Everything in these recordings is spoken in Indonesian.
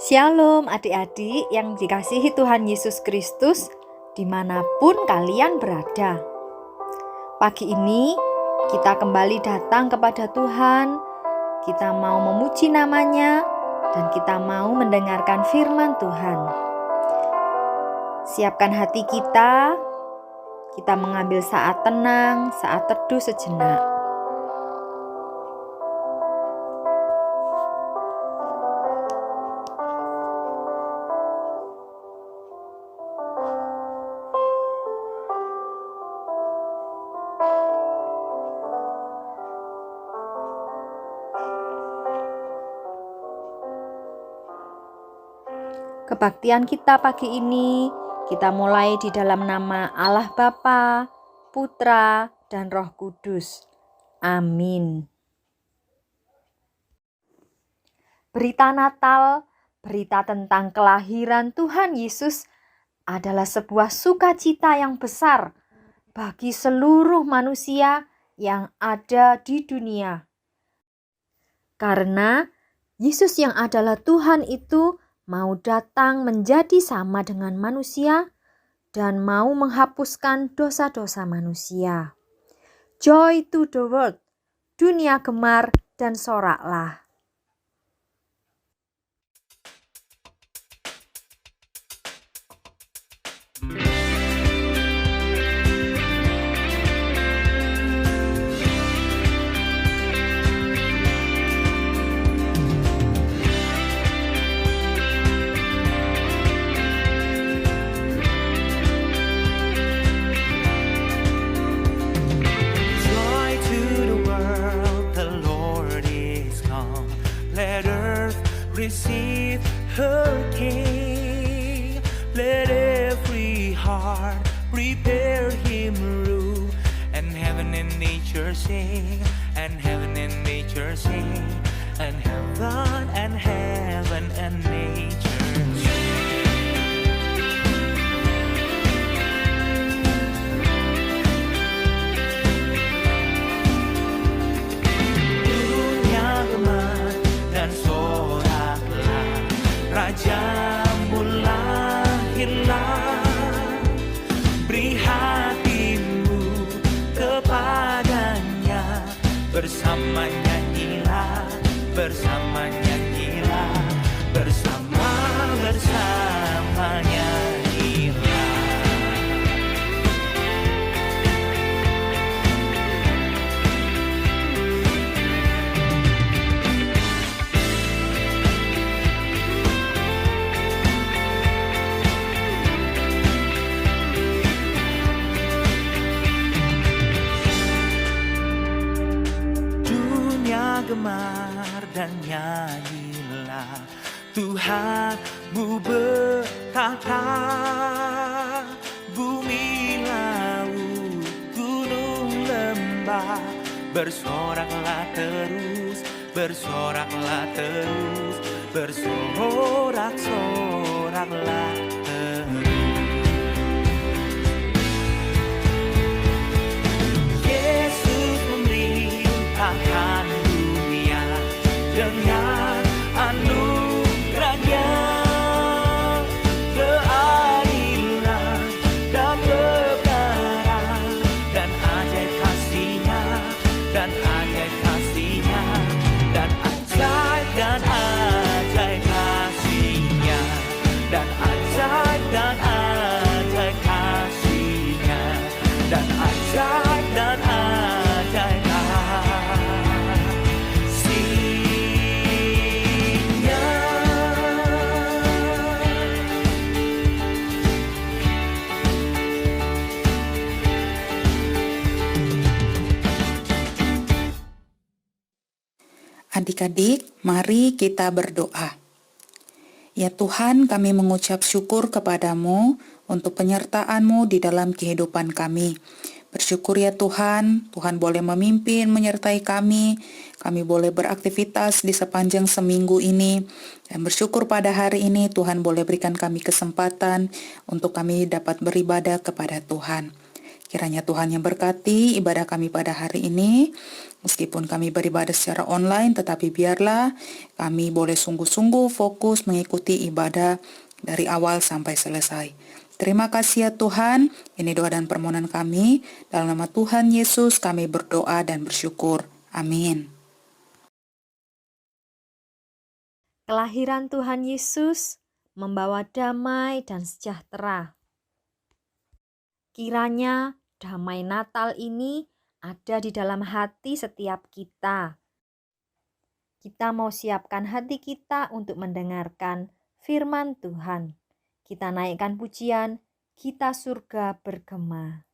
Shalom adik-adik yang dikasihi Tuhan Yesus Kristus dimanapun kalian berada. Pagi ini kita kembali datang kepada Tuhan. Kita mau memuji namanya dan kita mau mendengarkan firman Tuhan. Siapkan hati kita mengambil saat tenang, saat teduh sejenak. Kebaktian kita pagi ini, kita mulai di dalam nama Allah Bapa, Putra, dan Roh Kudus. Amin. Berita Natal, berita tentang kelahiran Tuhan Yesus adalah sebuah sukacita yang besar bagi seluruh manusia yang ada di dunia. Karena Yesus yang adalah Tuhan itu mau datang menjadi sama dengan manusia dan mau menghapuskan dosa-dosa manusia. Joy to the world, dunia gemar dan soraklah. Receive her King. Let every heart prepare him room. And heaven and nature sing. And heaven and nature sing. And heaven and nature sing. Dunia gemar dan Rajamu lahirlah, beri hatimu kepadanya, bersama nyanyilah, bersama nyanyilah, bersama nyanyilah. Gemar dan nyanyilah, Tuhanmu berkata, bumi laut gunung lembah, bersoraklah terus, bersoraklah terus, bersorak-soraklah terus. Yesus memerintahkan dengan anugerahnya, keadilan dan kebenaran, dan ajaib kasihnya, dan ajaib kasihnya, dan ajaib kasihnya, dan ajaib kasihnya, dan ajaib kasihnya. Adik-adik, mari kita berdoa. Ya Tuhan, kami mengucap syukur kepadamu untuk penyertaan-Mu di dalam kehidupan kami. Bersyukur ya Tuhan, Tuhan boleh memimpin, menyertai kami boleh beraktivitas di sepanjang seminggu ini, dan bersyukur pada hari ini Tuhan boleh berikan kami kesempatan untuk kami dapat beribadah kepada Tuhan. Kiranya Tuhan yang berkati ibadah kami pada hari ini. Meskipun kami beribadah secara online, tetapi biarlah kami boleh sungguh-sungguh fokus mengikuti ibadah dari awal sampai selesai. Terima kasih ya Tuhan, ini doa dan permohonan kami. Dalam nama Tuhan Yesus kami berdoa dan bersyukur. Amin. Kelahiran Tuhan Yesus membawa damai dan sejahtera. Kiranya damai Natal ini ada di dalam hati setiap kita. Kita mau siapkan hati kita untuk mendengarkan firman Tuhan. Kita naikkan pujian, kita surga bergema.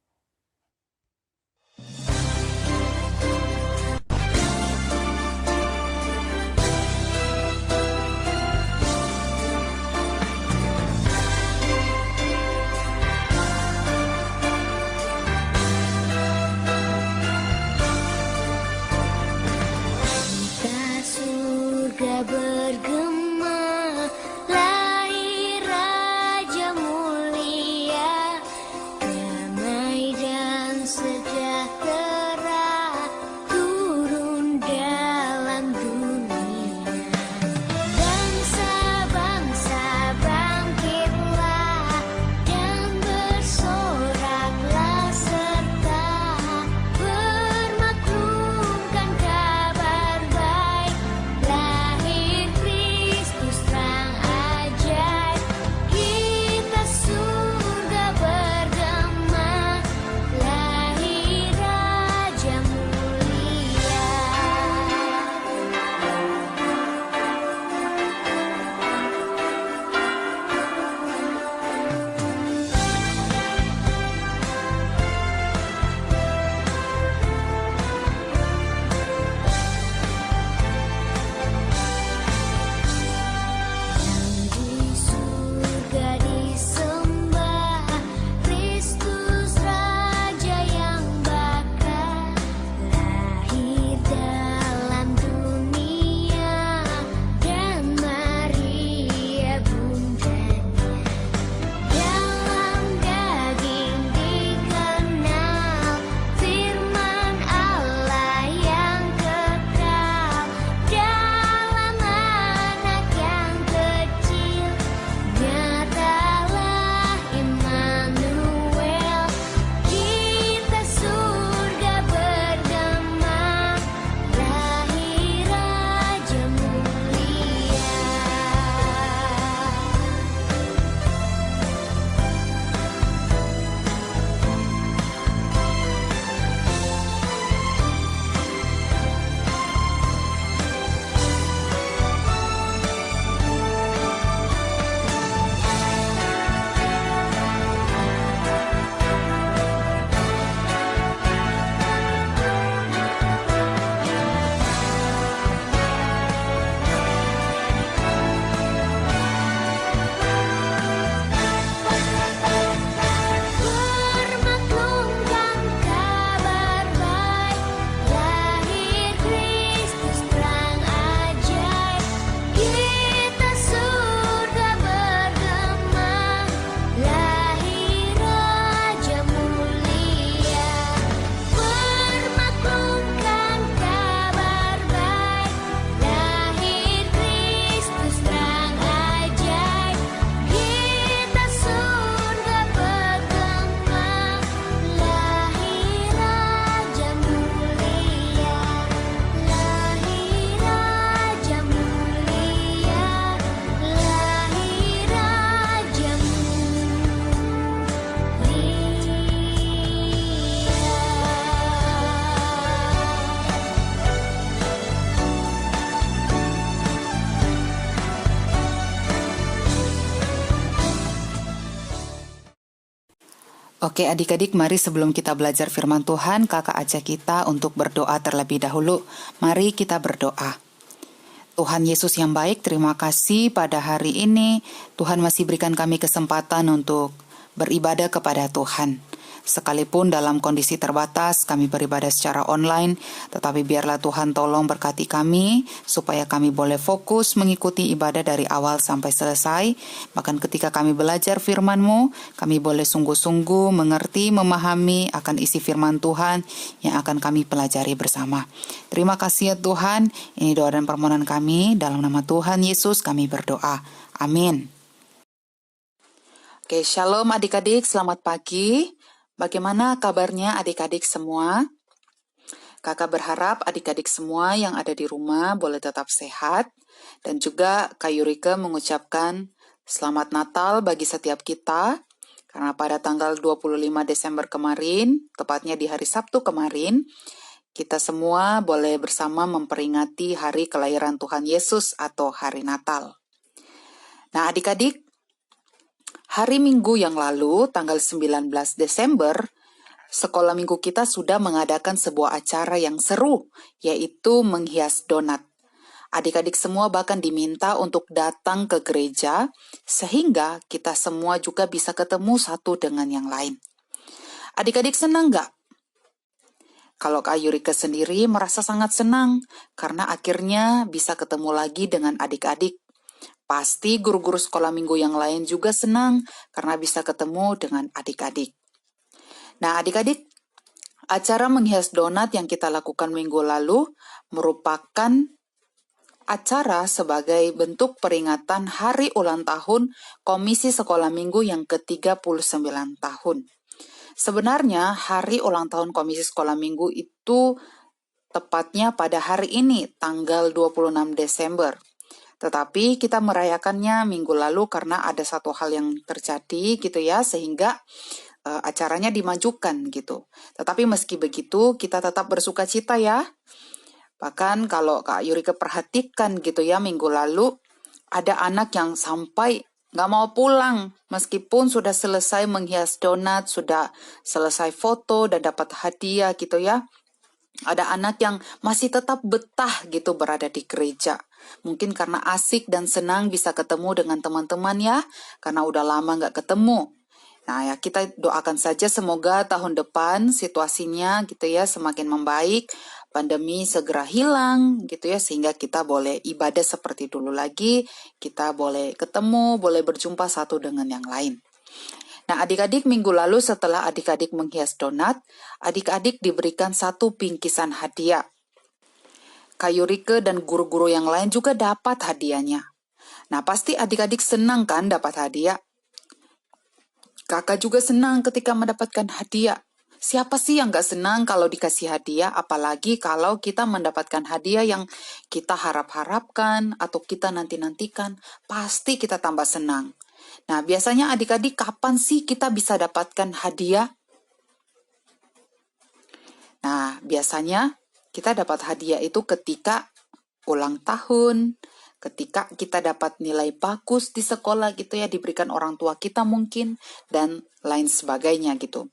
Bergema, lahir Raja mulia, damai dan sejahtera turun dalam dunia. Bangsa-bangsa bangkitlah dan bersoraklah serta bermaklumkan kabar baik. Lahir Kristus terang ajaib, kita surga bergema, lahir Raja mulia. Di surga disembah, Kristus Raja yang bakal lahir dalam dunia, dan Maria bundanya. Dalam daging dikenal, firman Allah yang kekal, dalam anak yang kecil, nyatalah Immanuel. Kita surga bergema, lahir Raja mulia. Bermaklumkan kabar baik, lahir Kristus terang ajaib, kita surga bergema, lahir Raja mulia. Bermaklumkan kabar baik, lahir Kristus terang ajaib, kita surga bergema, lahir Raja mulia, lahir Raja mulia, lahir Raja mulia. Oke adik-adik, mari sebelum kita belajar firman Tuhan, kakak ajak kita untuk berdoa terlebih dahulu. Mari kita berdoa. Tuhan Yesus yang baik, terima kasih pada hari ini Tuhan masih berikan kami kesempatan untuk beribadah kepada Tuhan. Sekalipun dalam kondisi terbatas, kami beribadah secara online, tetapi biarlah Tuhan tolong berkati kami, supaya kami boleh fokus mengikuti ibadah dari awal sampai selesai. Bahkan ketika kami belajar firman-Mu, kami boleh sungguh-sungguh mengerti, memahami akan isi firman Tuhan yang akan kami pelajari bersama. Terima kasih ya Tuhan, ini doa dan permohonan kami, dalam nama Tuhan Yesus kami berdoa. Amin. Oke, shalom adik-adik, selamat pagi. Bagaimana kabarnya adik-adik semua? Kakak berharap adik-adik semua yang ada di rumah boleh tetap sehat. Dan juga Kak Yurika mengucapkan selamat Natal bagi setiap kita. Karena pada tanggal 25 Desember kemarin, tepatnya di hari Sabtu kemarin, kita semua boleh bersama memperingati hari kelahiran Tuhan Yesus atau hari Natal. Nah adik-adik, hari Minggu yang lalu, tanggal 19 Desember, sekolah minggu kita sudah mengadakan sebuah acara yang seru, yaitu menghias donat. Adik-adik semua bahkan diminta untuk datang ke gereja, sehingga kita semua juga bisa ketemu satu dengan yang lain. Adik-adik senang nggak? Kalau Kak Yurika sendiri merasa sangat senang, karena akhirnya bisa ketemu lagi dengan adik-adik. Pasti guru-guru sekolah minggu yang lain juga senang karena bisa ketemu dengan adik-adik. Nah adik-adik, acara menghias donat yang kita lakukan minggu lalu merupakan acara sebagai bentuk peringatan hari ulang tahun Komisi Sekolah Minggu yang ke-39 tahun. Sebenarnya hari ulang tahun Komisi Sekolah Minggu itu tepatnya pada hari ini, tanggal 26 Desember. Tetapi kita merayakannya minggu lalu karena ada satu hal yang terjadi gitu ya, sehingga acaranya dimajukan gitu. Tetapi meski begitu kita tetap bersuka cita ya. Bahkan kalau Kak Yurika perhatikan gitu ya, minggu lalu ada anak yang sampai nggak mau pulang meskipun sudah selesai menghias donat, sudah selesai foto dan dapat hadiah gitu ya. Ada anak yang masih tetap betah gitu berada di gereja. Mungkin karena asik dan senang bisa ketemu dengan teman-teman ya, karena udah lama nggak ketemu. Nah ya kita doakan saja semoga tahun depan situasinya gitu ya semakin membaik, pandemi segera hilang gitu ya, sehingga kita boleh ibadah seperti dulu lagi, kita boleh ketemu, boleh berjumpa satu dengan yang lain. Nah adik-adik minggu lalu setelah adik-adik menghias donat, adik-adik diberikan satu bingkisan hadiah. Kak Yurika dan guru-guru yang lain juga dapat hadiahnya. Nah pasti adik-adik senang kan dapat hadiah. Kakak juga senang ketika mendapatkan hadiah. Siapa sih yang gak senang kalau dikasih hadiah, apalagi kalau kita mendapatkan hadiah yang kita harap-harapkan atau kita nanti-nantikan, pasti kita tambah senang. Nah, biasanya adik-adik kapan sih kita bisa dapatkan hadiah? Nah, biasanya kita dapat hadiah itu ketika ulang tahun, ketika kita dapat nilai bagus di sekolah gitu ya, diberikan orang tua kita mungkin, dan lain sebagainya gitu.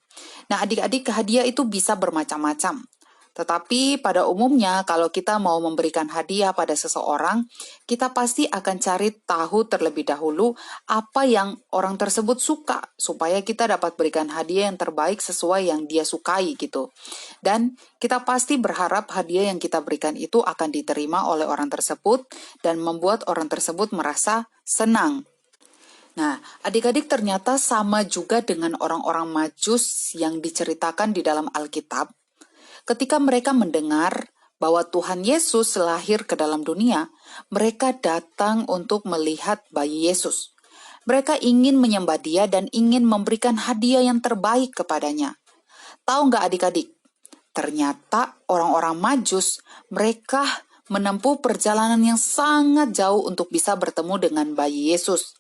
Nah, adik-adik hadiah itu bisa bermacam-macam. Tetapi pada umumnya kalau kita mau memberikan hadiah pada seseorang, kita pasti akan cari tahu terlebih dahulu apa yang orang tersebut suka, supaya kita dapat berikan hadiah yang terbaik sesuai yang dia sukai gitu. Dan kita pasti berharap hadiah yang kita berikan itu akan diterima oleh orang tersebut dan membuat orang tersebut merasa senang. Nah, adik-adik ternyata sama juga dengan orang-orang Majus yang diceritakan di dalam Alkitab. Ketika mereka mendengar bahwa Tuhan Yesus lahir ke dalam dunia, mereka datang untuk melihat bayi Yesus. Mereka ingin menyembah Dia dan ingin memberikan hadiah yang terbaik kepadanya. Tahu nggak adik-adik? Ternyata orang-orang Majus, mereka menempuh perjalanan yang sangat jauh untuk bisa bertemu dengan bayi Yesus.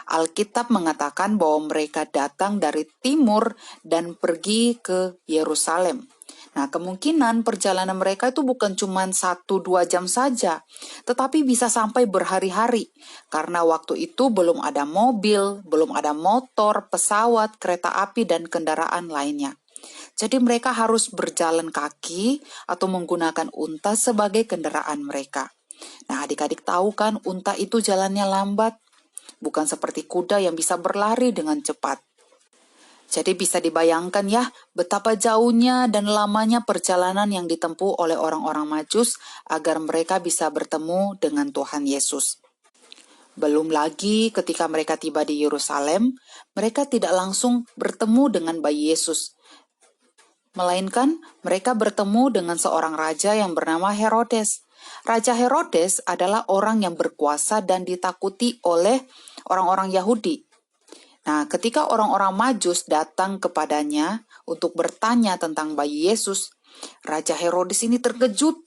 Alkitab mengatakan bahwa mereka datang dari timur dan pergi ke Yerusalem. Nah, kemungkinan perjalanan mereka itu bukan cuma 1-2 jam saja, tetapi bisa sampai berhari-hari. Karena waktu itu belum ada mobil, belum ada motor, pesawat, kereta api, dan kendaraan lainnya. Jadi mereka harus berjalan kaki atau menggunakan unta sebagai kendaraan mereka. Nah, adik-adik tahu kan unta itu jalannya lambat, bukan seperti kuda yang bisa berlari dengan cepat. Jadi bisa dibayangkan ya, betapa jauhnya dan lamanya perjalanan yang ditempuh oleh orang-orang Majus agar mereka bisa bertemu dengan Tuhan Yesus. Belum lagi ketika mereka tiba di Yerusalem, mereka tidak langsung bertemu dengan bayi Yesus, melainkan mereka bertemu dengan seorang raja yang bernama Herodes. Raja Herodes adalah orang yang berkuasa dan ditakuti oleh orang-orang Yahudi. Nah, ketika orang-orang Majus datang kepadanya untuk bertanya tentang bayi Yesus, Raja Herodes ini terkejut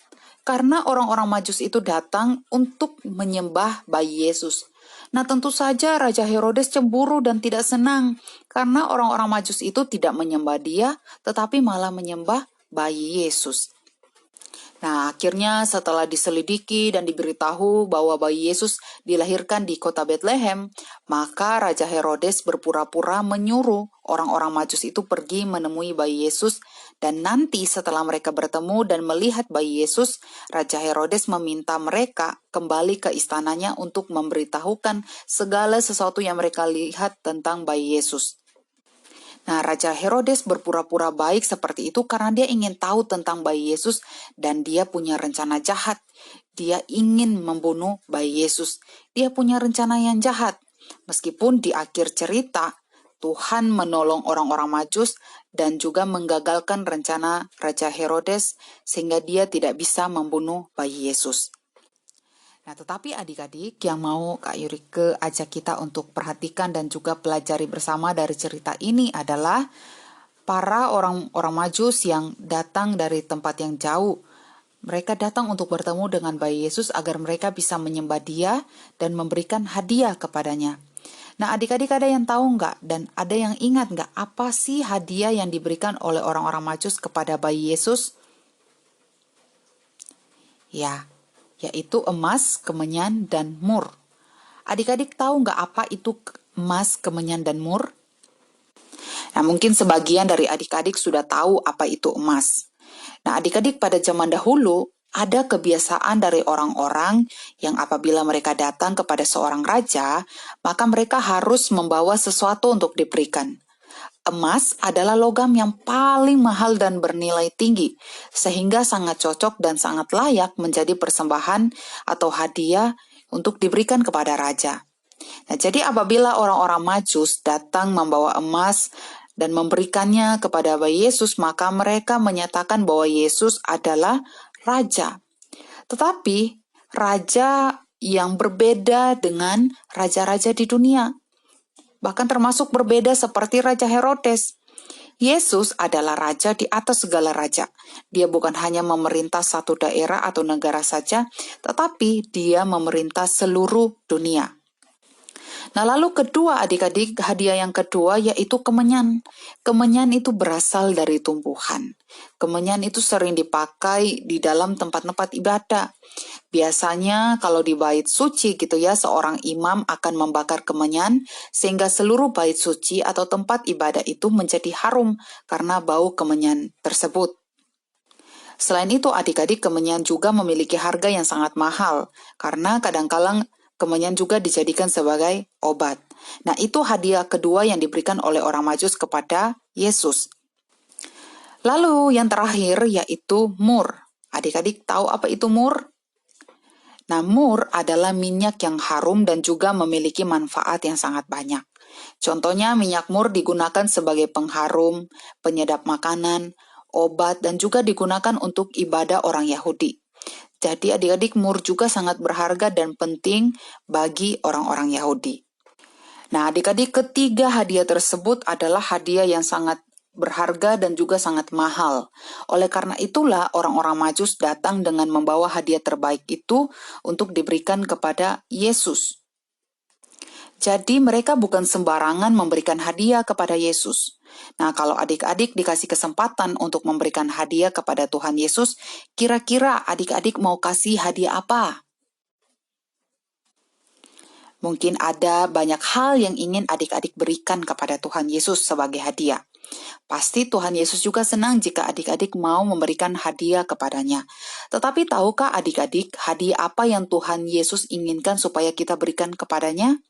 karena orang-orang Majus itu datang untuk menyembah bayi Yesus. Nah, tentu saja Raja Herodes cemburu dan tidak senang karena orang-orang Majus itu tidak menyembah dia, tetapi malah menyembah bayi Yesus. Nah, akhirnya setelah diselidiki dan diberitahu bahwa bayi Yesus dilahirkan di kota Betlehem, maka Raja Herodes berpura-pura menyuruh orang-orang Majus itu pergi menemui bayi Yesus, dan nanti setelah mereka bertemu dan melihat bayi Yesus, Raja Herodes meminta mereka kembali ke istananya untuk memberitahukan segala sesuatu yang mereka lihat tentang bayi Yesus. Nah, Raja Herodes berpura-pura baik seperti itu karena dia ingin tahu tentang bayi Yesus dan dia punya rencana jahat. Dia ingin membunuh bayi Yesus. Dia punya rencana yang jahat. Meskipun di akhir cerita, Tuhan menolong orang-orang Majus dan juga menggagalkan rencana Raja Herodes sehingga dia tidak bisa membunuh bayi Yesus. Nah, tetapi adik-adik yang mau Kak Yurike ajak kita untuk perhatikan dan juga pelajari bersama dari cerita ini adalah para orang-orang Majus yang datang dari tempat yang jauh. Mereka datang untuk bertemu dengan bayi Yesus agar mereka bisa menyembah dia dan memberikan hadiah kepadanya. Nah, adik-adik ada yang tahu nggak dan ada yang ingat nggak apa sih hadiah yang diberikan oleh orang-orang Majus kepada bayi Yesus? Ya, yaitu emas, kemenyan, dan mur. Adik-adik tahu nggak apa itu emas, kemenyan, dan mur? Nah, mungkin sebagian dari adik-adik sudah tahu apa itu emas. Nah, adik-adik pada zaman dahulu ada kebiasaan dari orang-orang yang apabila mereka datang kepada seorang raja, maka mereka harus membawa sesuatu untuk diberikan. Emas adalah logam yang paling mahal dan bernilai tinggi, sehingga sangat cocok dan sangat layak menjadi persembahan atau hadiah untuk diberikan kepada raja. Nah, jadi apabila orang-orang Majus datang membawa emas dan memberikannya kepada bayi Yesus, maka mereka menyatakan bahwa Yesus adalah raja. Tetapi raja yang berbeda dengan raja-raja di dunia. Bahkan termasuk berbeda seperti Raja Herodes. Yesus adalah raja di atas segala raja. Dia bukan hanya memerintah satu daerah atau negara saja, tetapi dia memerintah seluruh dunia. Nah, lalu kedua adik-adik, hadiah yang kedua yaitu kemenyan. Kemenyan itu berasal dari tumbuhan. Kemenyan itu sering dipakai di dalam tempat-tempat ibadah. Biasanya kalau di bait suci gitu ya, seorang imam akan membakar kemenyan sehingga seluruh bait suci atau tempat ibadah itu menjadi harum karena bau kemenyan tersebut. Selain itu, adik-adik, kemenyan juga memiliki harga yang sangat mahal karena kadang-kala kemenyan juga dijadikan sebagai obat. Nah, itu hadiah kedua yang diberikan oleh orang Majus kepada Yesus. Lalu yang terakhir yaitu mur. Adik-adik tahu apa itu mur? Nah, mur adalah minyak yang harum dan juga memiliki manfaat yang sangat banyak. Contohnya, minyak mur digunakan sebagai pengharum, penyedap makanan, obat, dan juga digunakan untuk ibadah orang Yahudi. Jadi adik-adik, mur juga sangat berharga dan penting bagi orang-orang Yahudi. Nah, adik-adik, ketiga hadiah tersebut adalah hadiah yang sangat berharga dan juga sangat mahal. Oleh karena itulah orang-orang Majus datang dengan membawa hadiah terbaik itu untuk diberikan kepada Yesus. Jadi mereka bukan sembarangan memberikan hadiah kepada Yesus. Nah, kalau adik-adik dikasih kesempatan untuk memberikan hadiah kepada Tuhan Yesus, kira-kira adik-adik mau kasih hadiah apa? Mungkin ada banyak hal yang ingin adik-adik berikan kepada Tuhan Yesus sebagai hadiah. Pasti Tuhan Yesus juga senang jika adik-adik mau memberikan hadiah kepadanya. Tetapi tahukah adik-adik hadiah apa yang Tuhan Yesus inginkan supaya kita berikan kepadanya?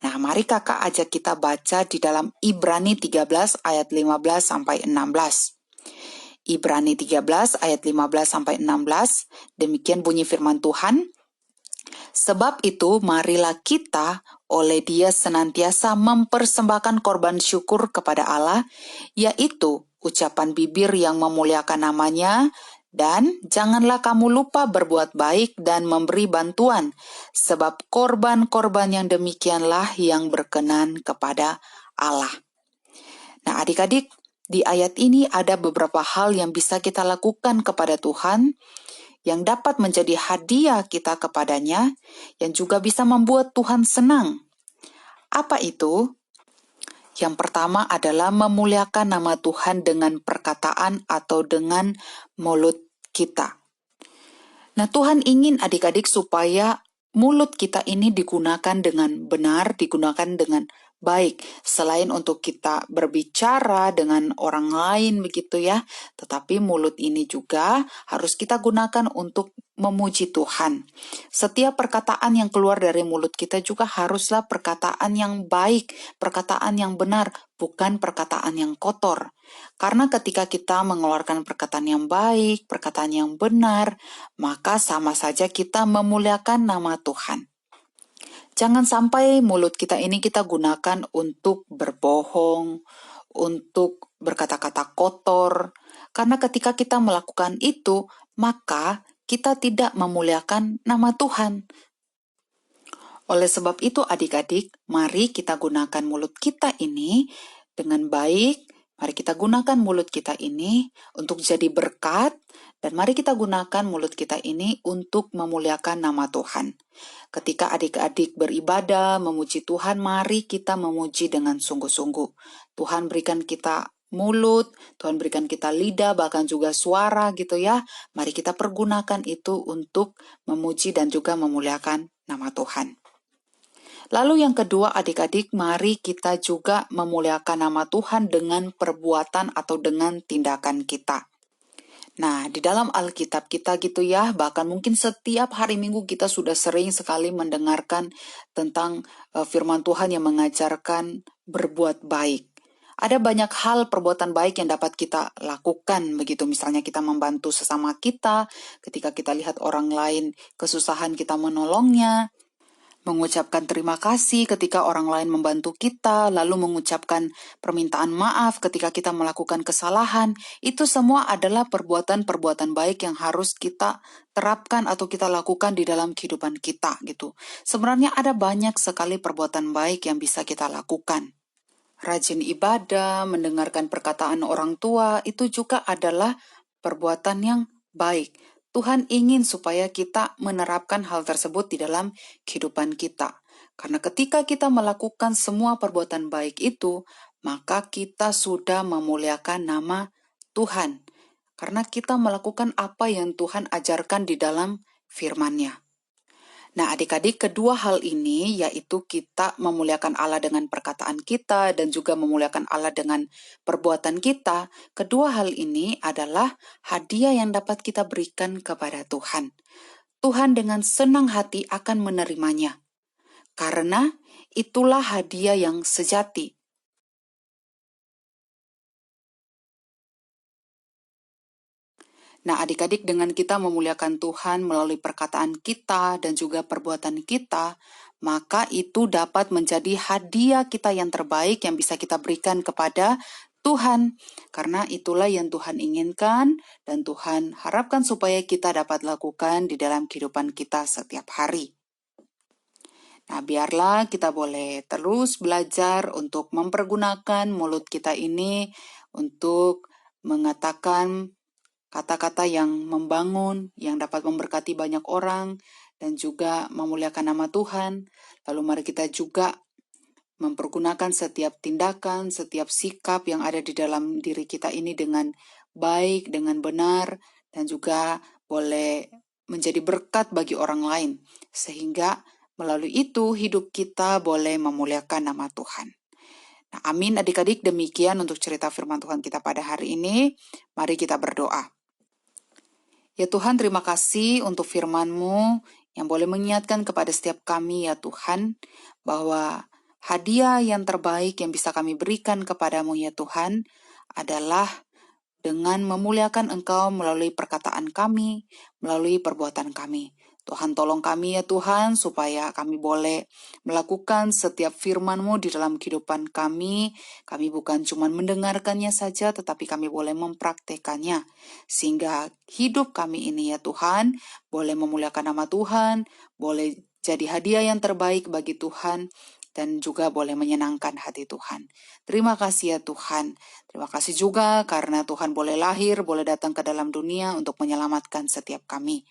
Nah, mari kakak ajak kita baca di dalam Ibrani 13 ayat 15 sampai 16. Ibrani 13 ayat 15 sampai 16, demikian bunyi firman Tuhan. Sebab itu, marilah kita oleh Dia senantiasa mempersembahkan korban syukur kepada Allah, yaitu ucapan bibir yang memuliakan namanya, dan janganlah kamu lupa berbuat baik dan memberi bantuan, sebab korban-korban yang demikianlah yang berkenan kepada Allah. Nah, adik-adik, di ayat ini ada beberapa hal yang bisa kita lakukan kepada Tuhan, yang dapat menjadi hadiah kita kepadanya, yang juga bisa membuat Tuhan senang. Apa itu? Yang pertama adalah memuliakan nama Tuhan dengan perkataan atau dengan mulut kita. Nah, Tuhan ingin adik-adik supaya mulut kita ini digunakan dengan benar, digunakan dengan baik. Selain untuk kita berbicara dengan orang lain begitu ya, tetapi mulut ini juga harus kita gunakan untuk memuji Tuhan. Setiap perkataan yang keluar dari mulut kita juga haruslah perkataan yang baik, perkataan yang benar, bukan perkataan yang kotor. Karena ketika kita mengeluarkan perkataan yang baik, perkataan yang benar, maka sama saja kita memuliakan nama Tuhan. Jangan sampai mulut kita ini kita gunakan untuk berbohong, untuk berkata-kata kotor. Karena ketika kita melakukan itu, maka kita tidak memuliakan nama Tuhan. Oleh sebab itu adik-adik, mari kita gunakan mulut kita ini dengan baik. Mari kita gunakan mulut kita ini untuk jadi berkat, dan mari kita gunakan mulut kita ini untuk memuliakan nama Tuhan. Ketika adik-adik beribadah, memuji Tuhan, mari kita memuji dengan sungguh-sungguh. Tuhan berikan kita mulut, Tuhan berikan kita lidah, bahkan juga suara gitu ya. Mari kita pergunakan itu untuk memuji dan juga memuliakan nama Tuhan. Lalu yang kedua adik-adik, mari kita juga memuliakan nama Tuhan dengan perbuatan atau dengan tindakan kita. Nah, di dalam Alkitab kita gitu ya, bahkan mungkin setiap hari Minggu kita sudah sering sekali mendengarkan tentang firman Tuhan yang mengajarkan berbuat baik. Ada banyak hal perbuatan baik yang dapat kita lakukan begitu. Misalnya kita membantu sesama kita, ketika kita lihat orang lain kesusahan kita menolongnya, mengucapkan terima kasih ketika orang lain membantu kita, lalu mengucapkan permintaan maaf ketika kita melakukan kesalahan. Itu semua adalah perbuatan-perbuatan baik yang harus kita terapkan atau kita lakukan di dalam kehidupan kita gitu. Sebenarnya ada banyak sekali perbuatan baik yang bisa kita lakukan. Rajin ibadah, mendengarkan perkataan orang tua, itu juga adalah perbuatan yang baik. Tuhan ingin supaya kita menerapkan hal tersebut di dalam kehidupan kita. Karena ketika kita melakukan semua perbuatan baik itu, maka kita sudah memuliakan nama Tuhan. Karena kita melakukan apa yang Tuhan ajarkan di dalam firman-Nya. Nah, adik-adik, kedua hal ini yaitu kita memuliakan Allah dengan perkataan kita dan juga memuliakan Allah dengan perbuatan kita. Kedua hal ini adalah hadiah yang dapat kita berikan kepada Tuhan. Tuhan dengan senang hati akan menerimanya. Karena itulah hadiah yang sejati. Nah, adik-adik, dengan kita memuliakan Tuhan melalui perkataan kita dan juga perbuatan kita, maka itu dapat menjadi hadiah kita yang terbaik yang bisa kita berikan kepada Tuhan. Karena itulah yang Tuhan inginkan dan Tuhan harapkan supaya kita dapat lakukan di dalam kehidupan kita setiap hari. Nah, biarlah kita boleh terus belajar untuk mempergunakan mulut kita ini untuk mengatakan kata-kata yang membangun, yang dapat memberkati banyak orang, dan juga memuliakan nama Tuhan. Lalu mari kita juga mempergunakan setiap tindakan, setiap sikap yang ada di dalam diri kita ini dengan baik, dengan benar, dan juga boleh menjadi berkat bagi orang lain. Sehingga melalui itu hidup kita boleh memuliakan nama Tuhan. Nah, amin adik-adik, demikian untuk cerita firman Tuhan kita pada hari ini. Mari kita berdoa. Ya Tuhan, terima kasih untuk firman-Mu yang boleh mengingatkan kepada setiap kami ya Tuhan, bahwa Hadiah yang terbaik yang bisa kami berikan kepadamu ya Tuhan adalah dengan memuliakan Engkau melalui perkataan kami, melalui perbuatan kami. Tuhan tolong kami ya Tuhan, supaya kami boleh melakukan setiap firman-Mu di dalam kehidupan kami. Kami bukan cuma mendengarkannya saja, tetapi kami boleh mempraktekannya. Sehingga hidup kami ini ya Tuhan, boleh memuliakan nama Tuhan, boleh jadi hadiah yang terbaik bagi Tuhan, dan juga boleh menyenangkan hati Tuhan. Terima kasih ya Tuhan. Terima kasih juga karena Tuhan boleh lahir, boleh datang ke dalam dunia untuk menyelamatkan setiap kami.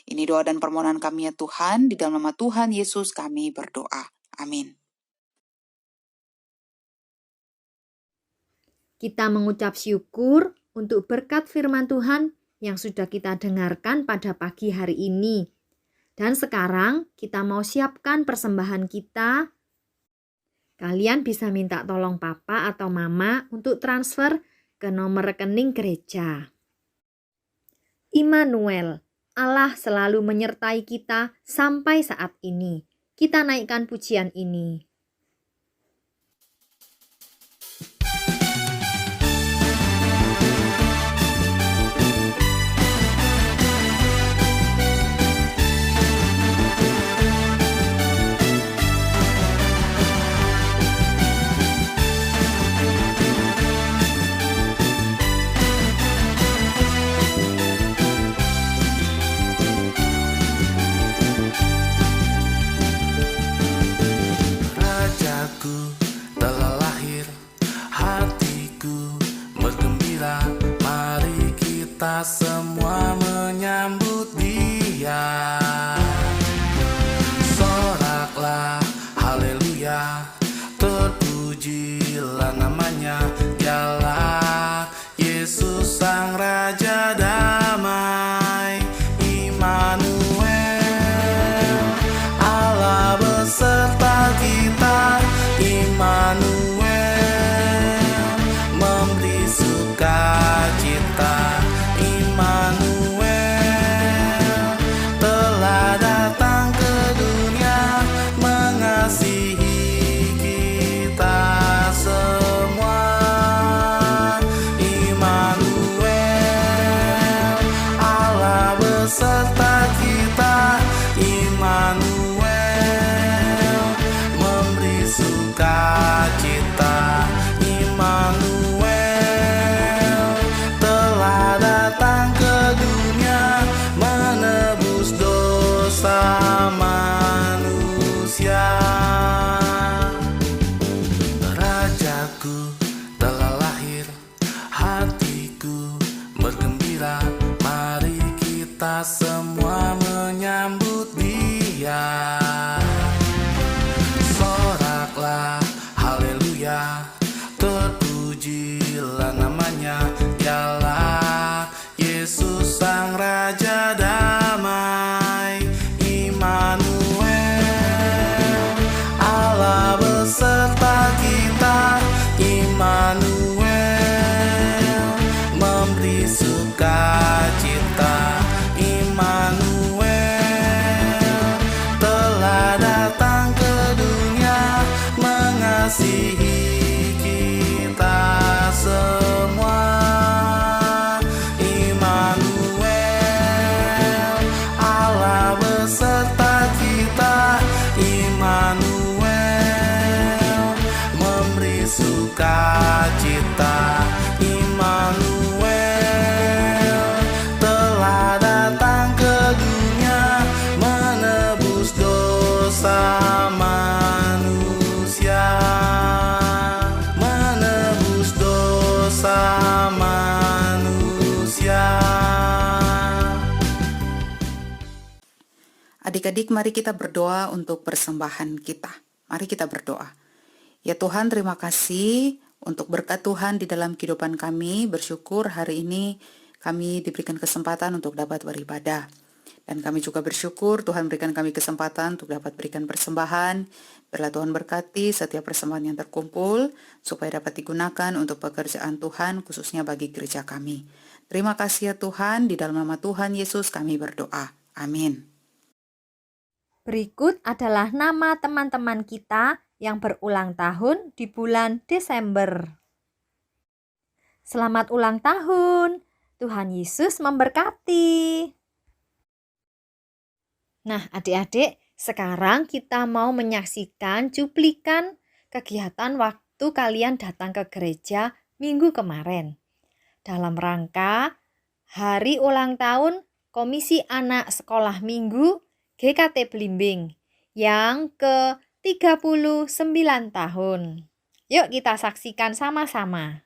Ini doa dan permohonan kami ya Tuhan, di dalam nama Tuhan Yesus kami berdoa. Amin. Kita mengucap syukur untuk berkat firman Tuhan yang sudah kita dengarkan pada pagi hari ini. Dan sekarang kita mau siapkan persembahan kita. Kalian bisa minta tolong papa atau mama untuk transfer ke nomor rekening gereja. Immanuel, Allah selalu menyertai kita sampai saat ini. Kita naikkan pujian ini. Rajaku telah lahir, hatiku bergembira. Mari kita semua menyambut Dia. Soraklah haleluya, terpujilah namanya. Dialah Yesus Sang Raja Damai, Immanuel, Allah beserta kita. Immanuel, memberi sukacita. Immanuel telah datang ke dunia, mengasihi kita semua. Immanuel, Allah beserta kita. Immanuel, memberi sukacita. Immanuel telah datang ke dunia, menebus dosa manusia. Rajaku telah lahir, hatiku bergembira. Mari kita semua menyambut Dia. Soraklah haleluya, terpujilah namanya. Dialah Yesus Sang Raja Damai, Immanuel, Allah beserta kita. Immanuel, memberi sukacita. Immanuel telah datang ke dunia, mengasihi kita semua. Immanuel, Allah beserta kita. Immanuel, memberi sukacita. Immanuel telah datang ke dunia, menebus dosa manusia. Menebus dosa manusia. Adik-adik, mari kita berdoa untuk persembahan kita. Mari kita berdoa. Ya Tuhan, terima kasih untuk berkat Tuhan di dalam kehidupan kami. Bersyukur hari ini kami diberikan kesempatan untuk dapat beribadah. Dan kami juga bersyukur Tuhan berikan kami kesempatan untuk dapat berikan persembahan. Biarlah Tuhan berkati setiap persembahan yang terkumpul, supaya dapat digunakan untuk pekerjaan Tuhan, khususnya bagi gereja kami. Terima kasih ya Tuhan, di dalam nama Tuhan Yesus kami berdoa. Amin. Berikut adalah nama teman-teman kita yang berulang tahun di bulan Desember. Selamat ulang tahun, Tuhan Yesus memberkati. Nah, adik-adik, sekarang kita mau menyaksikan cuplikan kegiatan waktu kalian datang ke gereja minggu kemarin. Dalam rangka hari ulang tahun Komisi Anak Sekolah Minggu GKT Blimbing yang ke-39 tahun. Yuk kita saksikan sama-sama.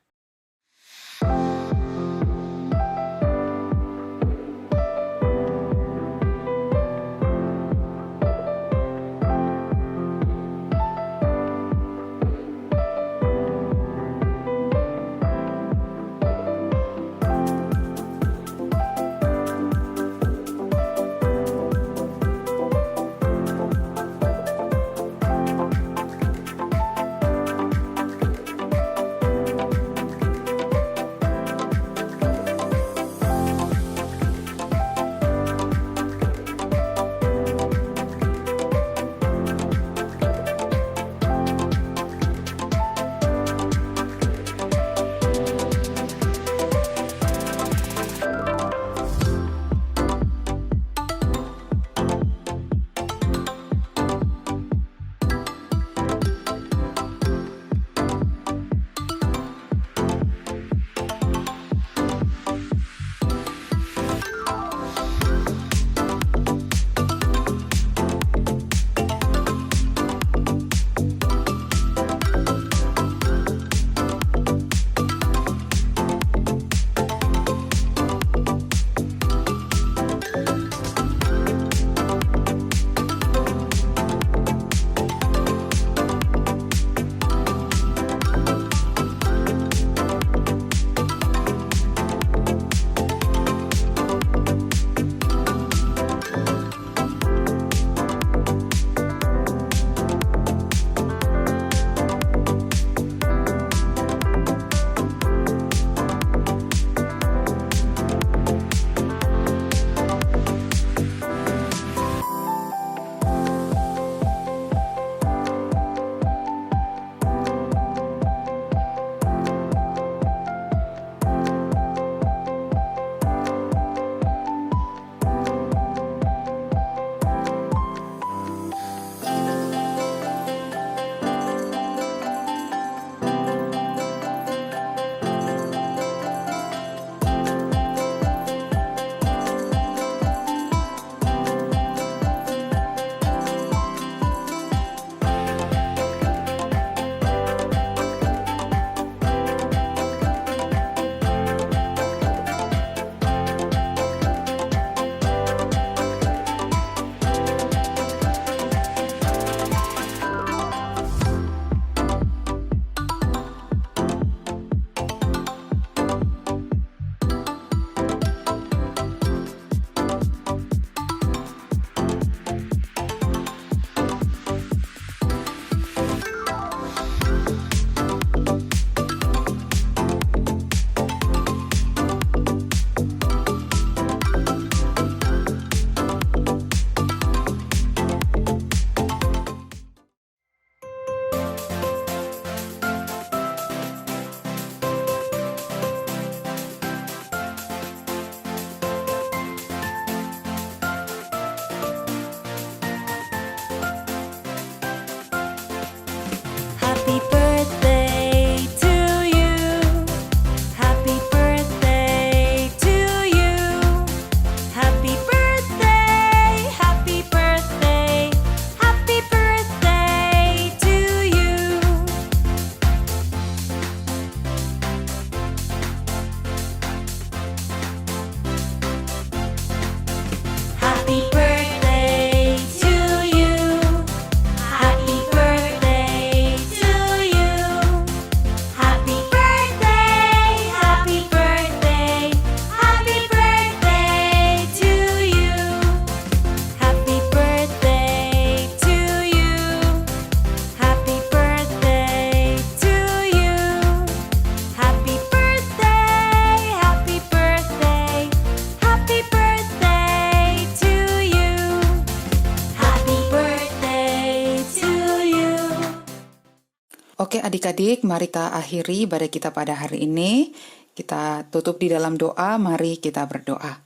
Oke adik-adik, mari kita akhiri ibadah kita pada hari ini. Kita tutup di dalam doa, mari kita berdoa.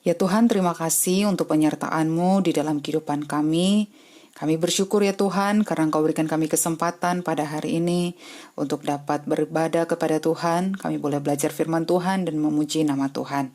Ya Tuhan, terima kasih untuk penyertaan-Mu di dalam kehidupan kami. Kami bersyukur ya Tuhan karena Engkau berikan kami kesempatan pada hari ini untuk dapat beribadah kepada Tuhan. Kami boleh belajar firman Tuhan dan memuji nama Tuhan.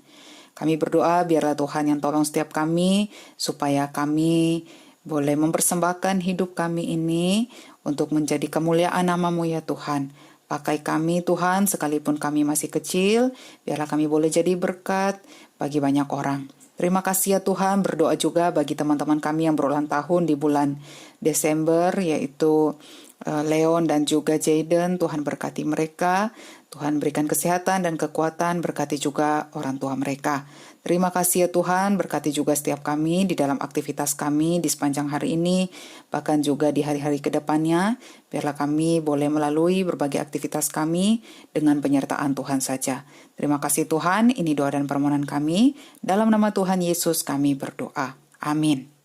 Kami berdoa biarlah Tuhan yang tolong setiap kami supaya kami boleh mempersembahkan hidup kami ini untuk menjadi kemuliaan nama-Mu ya Tuhan. Pakai kami Tuhan sekalipun kami masih kecil, biarlah kami boleh jadi berkat bagi banyak orang. Terima kasih ya Tuhan, berdoa juga bagi teman-teman kami yang berulang tahun di bulan Desember, yaitu Leon dan juga Jaden. Tuhan berkati mereka, Tuhan berikan kesehatan dan kekuatan, berkati juga orang tua mereka. Terima kasih ya Tuhan, berkati juga setiap kami di dalam aktivitas kami di sepanjang hari ini, bahkan juga di hari-hari ke depannya, biarlah kami boleh melalui berbagai aktivitas kami dengan penyertaan Tuhan saja. Terima kasih Tuhan, ini doa dan permohonan kami, dalam nama Tuhan Yesus kami berdoa. Amin.